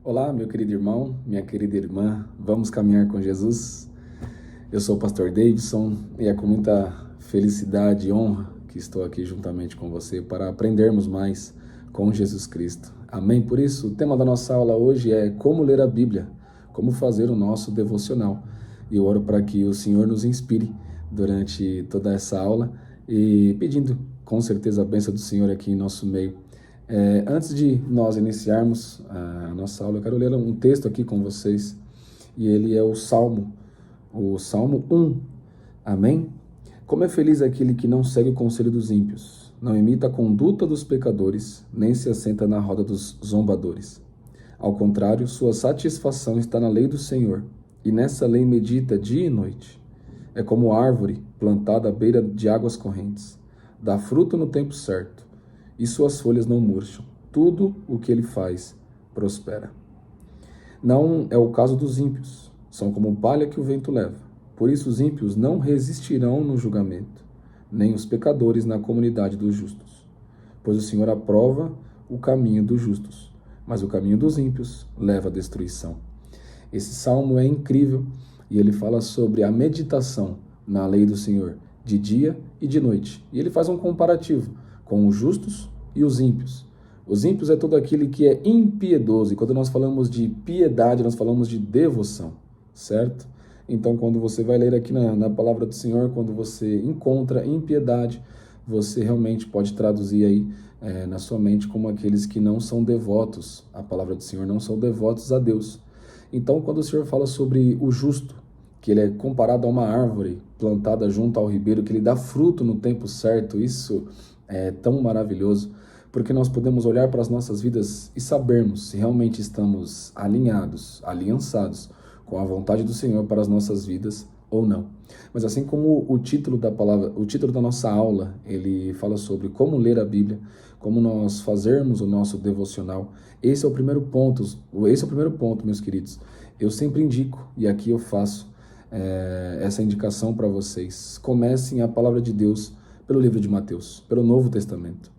Olá, meu querido irmão, minha querida irmã, vamos caminhar com Jesus? Eu sou o pastor Davidson e é com muita felicidade e honra que estou aqui juntamente com você para aprendermos mais com Jesus Cristo. Amém? Por isso, o tema da nossa aula hoje é como ler a Bíblia, como fazer o nosso devocional. E eu oro para que o Senhor nos inspire durante toda essa aula e pedindo com certeza a bênção do Senhor aqui em nosso meio. Antes de nós iniciarmos a nossa aula, eu quero ler um texto aqui com vocês, e ele é o Salmo 1. Amém? Como é feliz aquele que não segue o conselho dos ímpios, não imita a conduta dos pecadores, nem se assenta na roda dos zombadores. Ao contrário, sua satisfação está na lei do Senhor, e nessa lei medita dia e noite. É como árvore plantada à beira de águas correntes, dá fruto no tempo certo, e suas folhas não murcham. Tudo o que ele faz prospera. Não é o caso dos ímpios. São como palha que o vento leva. Por isso os ímpios não resistirão no julgamento, nem os pecadores na comunidade dos justos. Pois o Senhor aprova o caminho dos justos, mas o caminho dos ímpios leva à destruição. Esse salmo é incrível e ele fala sobre a meditação na lei do Senhor, de dia e de noite. E ele faz um comparativo com os justos e os ímpios. Os ímpios é todo aquele que é impiedoso, e quando nós falamos de piedade, nós falamos de devoção, certo? Então, quando você vai ler aqui na palavra do Senhor, quando você encontra impiedade, você realmente pode traduzir aí na sua mente como aqueles que não são devotos à palavra do Senhor, não são devotos a Deus. Então, quando o Senhor fala sobre o justo, que ele é comparado a uma árvore plantada junto ao ribeiro, que ele dá fruto no tempo certo, isso é tão maravilhoso, porque nós podemos olhar para as nossas vidas e sabermos se realmente estamos alinhados, aliançados com a vontade do Senhor para as nossas vidas ou não. Mas assim como o título da palavra, o título da nossa aula, ele fala sobre como ler a Bíblia, como nós fazermos o nosso devocional. Esse é o primeiro ponto, meus queridos. Eu sempre indico, e aqui eu faço essa indicação para vocês. Comecem a palavra de Deus pelo livro de Mateus, pelo Novo Testamento.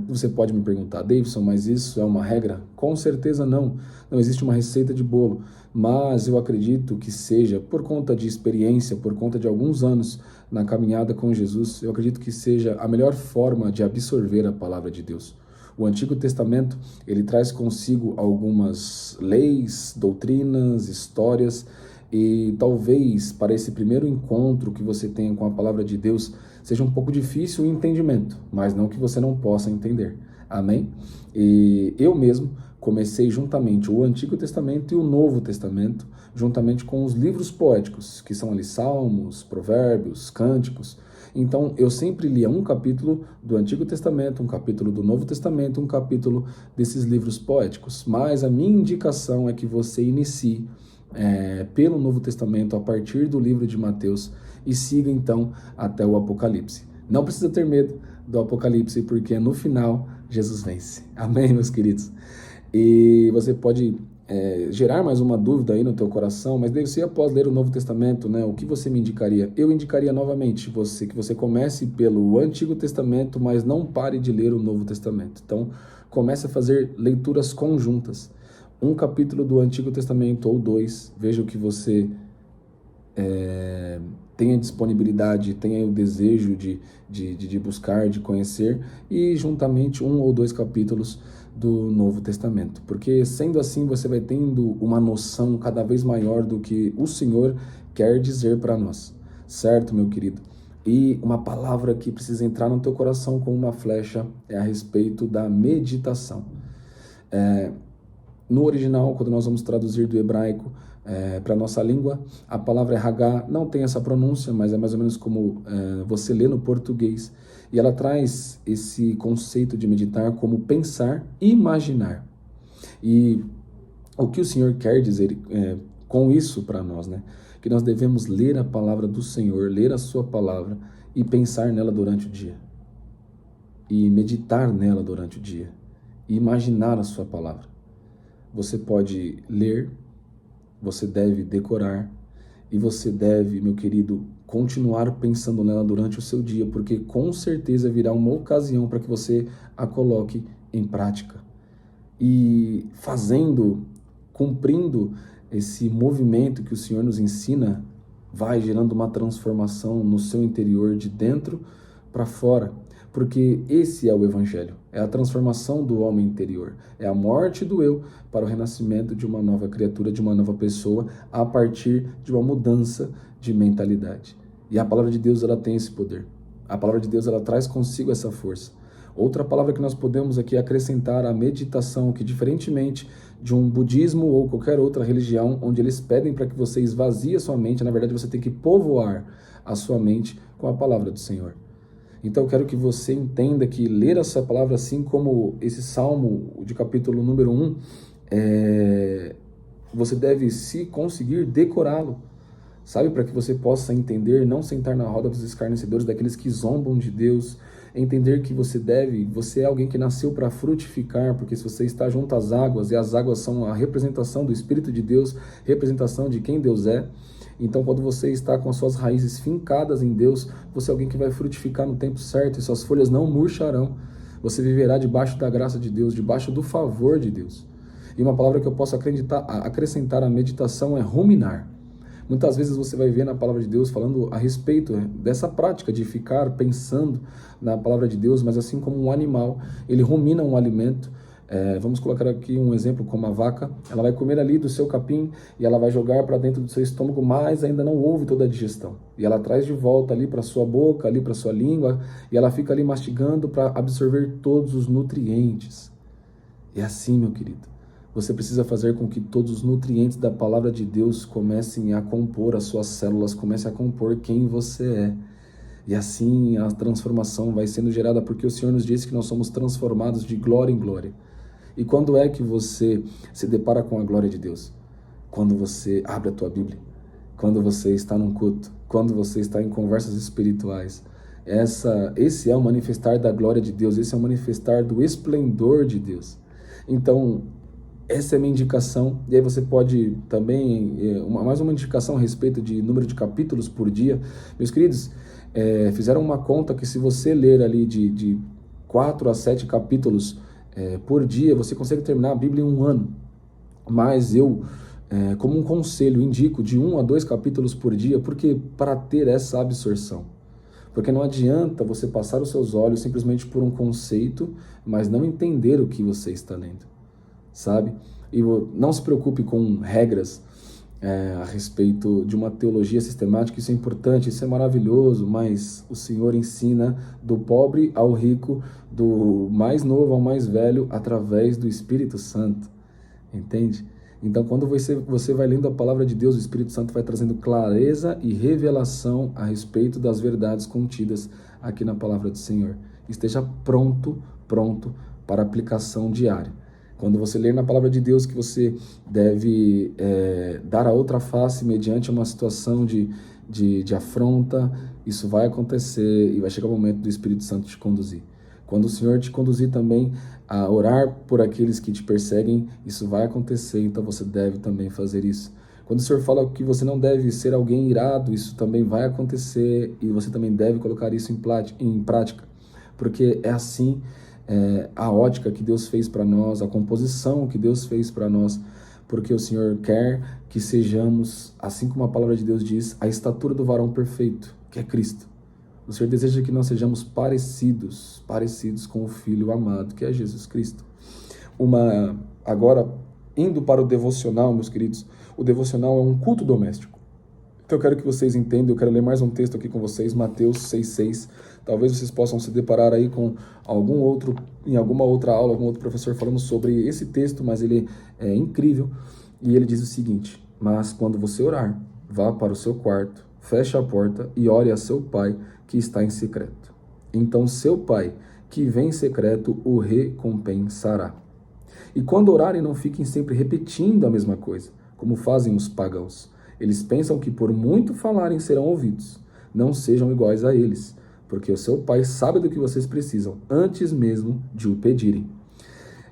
Você pode me perguntar, Davidson, mas isso é uma regra? Com certeza não. Não existe uma receita de bolo, mas eu acredito que seja, por conta de experiência, por conta de alguns anos na caminhada com Jesus, eu acredito que seja a melhor forma de absorver a palavra de Deus. O Antigo Testamento, ele traz consigo algumas leis, doutrinas, histórias, e talvez para esse primeiro encontro que você tenha com a palavra de Deus seja um pouco difícil o entendimento, mas não que você não possa entender. Amém? E eu mesmo comecei juntamente o Antigo Testamento e o Novo Testamento, juntamente com os livros poéticos, que são ali Salmos, Provérbios, Cânticos. Então, eu sempre lia um capítulo do Antigo Testamento, um capítulo do Novo Testamento, um capítulo desses livros poéticos. Mas a minha indicação é que você inicie pelo Novo Testamento, a partir do livro de Mateus, e siga então até o Apocalipse. Não precisa ter medo do Apocalipse, porque no final Jesus vence. Amém, meus queridos? E você pode gerar mais uma dúvida aí no teu coração, mas daí você, após ler o Novo Testamento, né, o que você me indicaria? Eu indicaria novamente que você comece pelo Antigo Testamento, mas não pare de ler o Novo Testamento. Então, comece a fazer leituras conjuntas. Um capítulo do Antigo Testamento ou dois, veja o que você tenha disponibilidade, tenha o desejo de buscar, de conhecer, e juntamente um ou dois capítulos do Novo Testamento, porque sendo assim você vai tendo uma noção cada vez maior do que o Senhor quer dizer para nós, certo, meu querido? E uma palavra que precisa entrar no teu coração como uma flecha é a respeito da meditação. No original, quando nós vamos traduzir do hebraico para a nossa língua, a palavra Hagá não tem essa pronúncia, mas é mais ou menos como você lê no português. E ela traz esse conceito de meditar como pensar e imaginar. E o que o Senhor quer dizer com isso para nós, né? Que nós devemos ler a palavra do Senhor, ler a sua palavra e pensar nela durante o dia. E meditar nela durante o dia. E imaginar a sua palavra. Você pode ler, você deve decorar, e você deve, meu querido, continuar pensando nela durante o seu dia, porque com certeza virá uma ocasião para que você a coloque em prática. e cumprindo esse movimento que o Senhor nos ensina, vai gerando uma transformação no seu interior, de dentro para fora. Porque esse é o Evangelho, é a transformação do homem interior, é a morte do eu para o renascimento de uma nova criatura, de uma nova pessoa, a partir de uma mudança de mentalidade. E a palavra de Deus, ela tem esse poder. A palavra de Deus, ela traz consigo essa força. Outra palavra que nós podemos aqui acrescentar, a meditação, que diferentemente de um budismo ou qualquer outra religião, onde eles pedem para que você esvazie a sua mente, na verdade você tem que povoar a sua mente com a palavra do Senhor. Então eu quero que você entenda que ler essa palavra, assim como esse Salmo de capítulo número 1, você deve, se conseguir, decorá-lo. Sabe, para que você possa entender, não sentar na roda dos escarnecedores, daqueles que zombam de Deus, entender que você é alguém que nasceu para frutificar, porque se você está junto às águas, e as águas são a representação do Espírito de Deus, representação de quem Deus é, então quando você está com as suas raízes fincadas em Deus, você é alguém que vai frutificar no tempo certo, e suas folhas não murcharão, você viverá debaixo da graça de Deus, debaixo do favor de Deus. E uma palavra que eu posso acrescentar à meditação é ruminar. Muitas vezes você vai ver na palavra de Deus falando a respeito dessa prática de ficar pensando na palavra de Deus, mas assim como um animal, ele rumina um alimento. Vamos colocar aqui um exemplo como a vaca, ela vai comer ali do seu capim e ela vai jogar para dentro do seu estômago, mas ainda não houve toda a digestão. E ela traz de volta ali para sua boca, ali para sua língua, e ela fica ali mastigando para absorver todos os nutrientes. É assim, meu querido. Você precisa fazer com que todos os nutrientes da palavra de Deus comecem a compor as suas células, comecem a compor quem você é. E assim a transformação vai sendo gerada, porque o Senhor nos disse que nós somos transformados de glória em glória. E quando é que você se depara com a glória de Deus? Quando você abre a tua Bíblia, quando você está num culto, quando você está em conversas espirituais. Esse é o manifestar da glória de Deus, esse é o manifestar do esplendor de Deus. Então, essa é a minha indicação, e aí você pode também, mais uma indicação a respeito de número de capítulos por dia. Meus queridos, fizeram uma conta que se você ler ali de 4 a 7 capítulos por dia, você consegue terminar a Bíblia em um ano. Mas eu, como um conselho, indico de 1 a 2 capítulos por dia, porque para ter essa absorção. Porque não adianta você passar os seus olhos simplesmente por um conceito, mas não entender o que você está lendo. Sabe? E não se preocupe com regras a respeito de uma teologia sistemática, isso é importante, isso é maravilhoso, mas o Senhor ensina do pobre ao rico, do mais novo ao mais velho, através do Espírito Santo, entende? Então, quando você vai lendo a palavra de Deus, o Espírito Santo vai trazendo clareza e revelação a respeito das verdades contidas aqui na palavra do Senhor. Esteja pronto para aplicação diária. Quando você ler na palavra de Deus que você deve dar a outra face mediante uma situação de afronta, isso vai acontecer e vai chegar o momento do Espírito Santo te conduzir. Quando o Senhor te conduzir também a orar por aqueles que te perseguem, isso vai acontecer, então você deve também fazer isso. Quando o Senhor fala que você não deve ser alguém irado, isso também vai acontecer e você também deve colocar isso em prática, porque é assim a ótica que Deus fez para nós, a composição que Deus fez para nós, porque o Senhor quer que sejamos, assim como a palavra de Deus diz, a estatura do varão perfeito, que é Cristo. O Senhor deseja que nós sejamos parecidos com o Filho amado, que é Jesus Cristo. Agora, indo para o devocional, meus queridos, o devocional é um culto doméstico. Então eu quero que vocês entendam, eu quero ler mais um texto aqui com vocês, Mateus 6,6. Talvez vocês possam se deparar aí com em alguma outra aula, algum outro professor falando sobre esse texto, mas ele é incrível. E ele diz o seguinte: mas quando você orar, vá para o seu quarto, feche a porta e ore a seu pai que está em secreto. Então seu pai que vem em secreto o recompensará. E quando orarem, não fiquem sempre repetindo a mesma coisa, como fazem os pagãos. Eles pensam que por muito falarem serão ouvidos. Não sejam iguais a eles, porque o seu pai sabe do que vocês precisam, antes mesmo de o pedirem.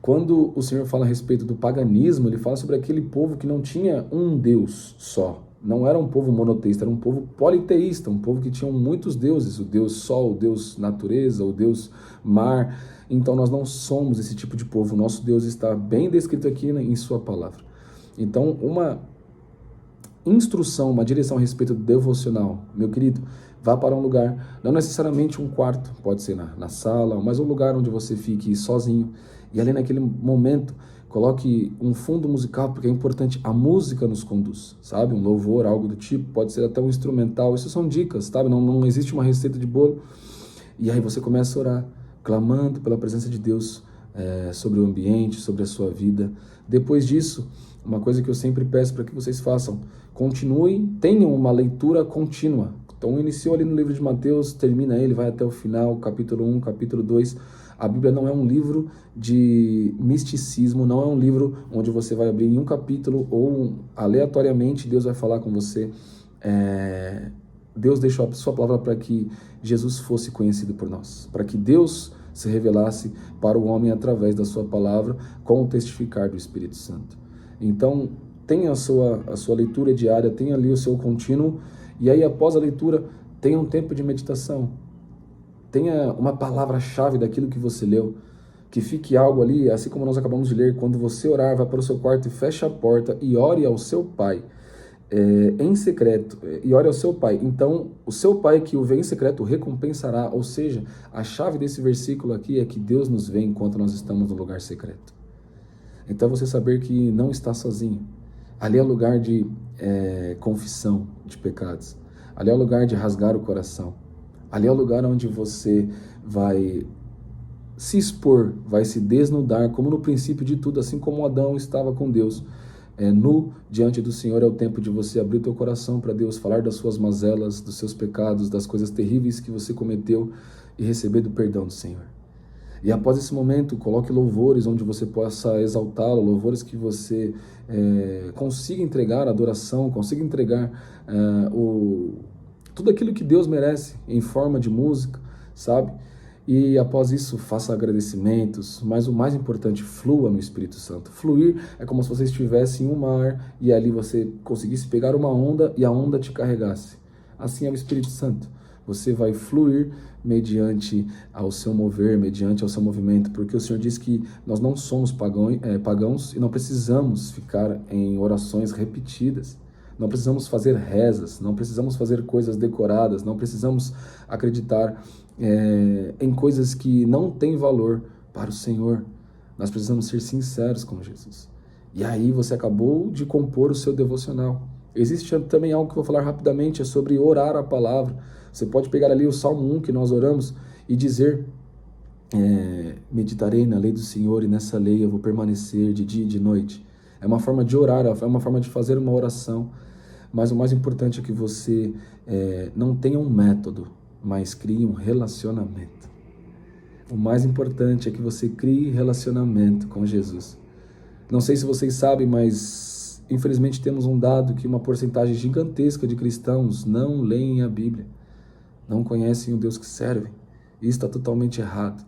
Quando o Senhor fala a respeito do paganismo, ele fala sobre aquele povo que não tinha um Deus só. não era um povo monoteísta, era um povo politeísta, um povo que tinha muitos deuses, o Deus Sol, o Deus Natureza, o Deus Mar. Então nós não somos esse tipo de povo, o nosso Deus está bem descrito aqui em sua palavra. Então uma instrução, uma direção a respeito do devocional, meu querido, vá para um lugar, não necessariamente um quarto, pode ser na sala, mas um lugar onde você fique sozinho, e ali naquele momento, coloque um fundo musical, porque é importante, a música nos conduz, sabe? Um louvor, algo do tipo, pode ser até um instrumental, isso são dicas, sabe? Não existe uma receita de bolo, e aí você começa a orar, clamando pela presença de Deus sobre o ambiente, sobre a sua vida. Depois disso, uma coisa que eu sempre peço para que vocês façam, continuem, tenham uma leitura contínua. Então, iniciou ali no livro de Mateus, termina ele, vai até o final, capítulo 1, capítulo 2. A Bíblia não é um livro de misticismo, não é um livro onde você vai abrir em um capítulo ou aleatoriamente Deus vai falar com você. Deus deixou a sua palavra para que Jesus fosse conhecido por nós, para que Deus se revelasse para o homem através da sua palavra, com o testificar do Espírito Santo. Então, tenha a sua leitura diária, tenha ali o seu contínuo, e aí após a leitura, tenha um tempo de meditação. Tenha uma palavra-chave daquilo que você leu, que fique algo ali, assim como nós acabamos de ler, quando você orar, vá para o seu quarto e feche a porta e ore ao seu Pai, em secreto, e ore ao seu Pai. Então, o seu Pai que o vê em secreto recompensará, ou seja, a chave desse versículo aqui é que Deus nos vê enquanto nós estamos no lugar secreto. Então, você saber que não está sozinho. Ali é o lugar de confissão de pecados. Ali é o lugar de rasgar o coração. Ali é o lugar onde você vai se expor, vai se desnudar, como no princípio de tudo, assim como Adão estava com Deus. Nu diante do Senhor é o tempo de você abrir o teu coração para Deus, falar das suas mazelas, dos seus pecados, das coisas terríveis que você cometeu e receber do perdão do Senhor. E após esse momento, coloque louvores onde você possa exaltá-lo, louvores que você consiga entregar adoração, consiga entregar tudo aquilo que Deus merece em forma de música, sabe? E após isso, faça agradecimentos, mas o mais importante, flua no Espírito Santo. Fluir é como se você estivesse em um mar e ali você conseguisse pegar uma onda e a onda te carregasse. Assim é o Espírito Santo. Você vai fluir mediante ao seu mover, mediante ao seu movimento, porque o Senhor diz que nós não somos pagãos e não precisamos ficar em orações repetidas. Não precisamos fazer rezas, não precisamos fazer coisas decoradas, não precisamos acreditar em coisas que não têm valor para o Senhor. Nós precisamos ser sinceros com Jesus. E aí você acabou de compor o seu devocional. Existe também algo que eu vou falar rapidamente, é sobre orar a palavra. Você pode pegar ali o Salmo 1 que nós oramos e dizer: meditarei na lei do Senhor e nessa lei eu vou permanecer de dia e de noite. É uma forma de orar, é uma forma de fazer uma oração. Mas o mais importante é que você não tenha um método, mas crie um relacionamento. O mais importante é que você crie relacionamento com Jesus. Não sei se vocês sabem, mas infelizmente temos um dado que uma porcentagem gigantesca de cristãos não leem a Bíblia, não conhecem o Deus que servem. Isso está totalmente errado.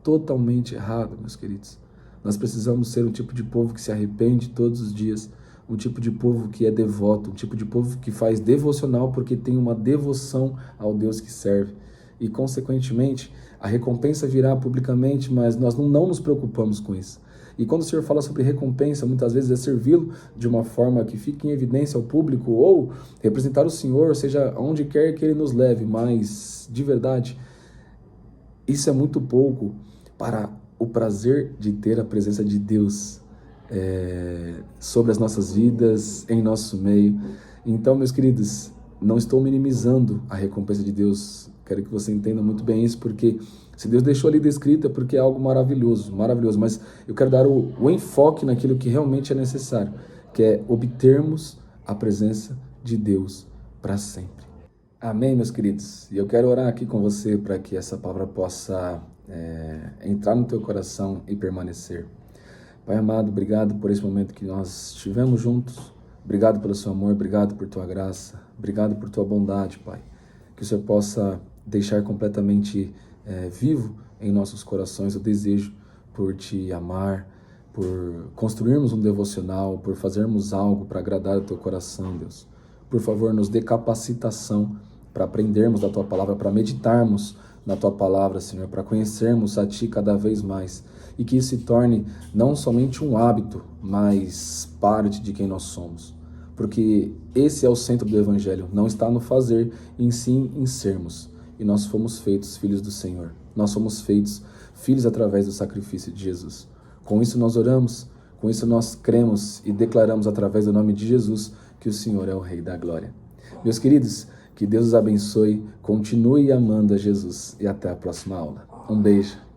Totalmente errado, meus queridos. Nós precisamos ser um tipo de povo que se arrepende todos os dias, um tipo de povo que é devoto, um tipo de povo que faz devocional porque tem uma devoção ao Deus que serve. E, consequentemente, a recompensa virá publicamente, mas nós não nos preocupamos com isso. E quando o Senhor fala sobre recompensa, muitas vezes é servi-lo de uma forma que fique em evidência ao público ou representar o Senhor, seja onde quer que Ele nos leve, mas, de verdade, isso é muito pouco para o prazer de ter a presença de Deus sobre as nossas vidas, em nosso meio. Então, meus queridos, não estou minimizando a recompensa de Deus. Quero que você entenda muito bem isso, porque se Deus deixou ali descrito é porque é algo maravilhoso, maravilhoso. Mas eu quero dar o enfoque naquilo que realmente é necessário, que é obtermos a presença de Deus para sempre. Amém, meus queridos? E eu quero orar aqui com você para que essa palavra possa entrar no teu coração e permanecer. Pai amado, obrigado por esse momento que nós estivemos juntos. Obrigado pelo seu amor, obrigado por tua graça, obrigado por tua bondade, Pai. Que o Senhor possa deixar completamente vivo em nossos corações o desejo por te amar, por construirmos um devocional, por fazermos algo para agradar o teu coração, Deus. Por favor, nos dê capacitação para aprendermos da Tua Palavra, para meditarmos na Tua Palavra, Senhor, para conhecermos a Ti cada vez mais. E que isso se torne não somente um hábito, mas parte de quem nós somos. Porque esse é o centro do Evangelho, não está no fazer, em sim em sermos. E nós fomos feitos filhos do Senhor. Nós fomos feitos filhos através do sacrifício de Jesus. Com isso nós oramos, com isso nós cremos e declaramos através do nome de Jesus que o Senhor é o Rei da Glória. Meus queridos, que Deus os abençoe, continue amando a Jesus e até a próxima aula. Um beijo.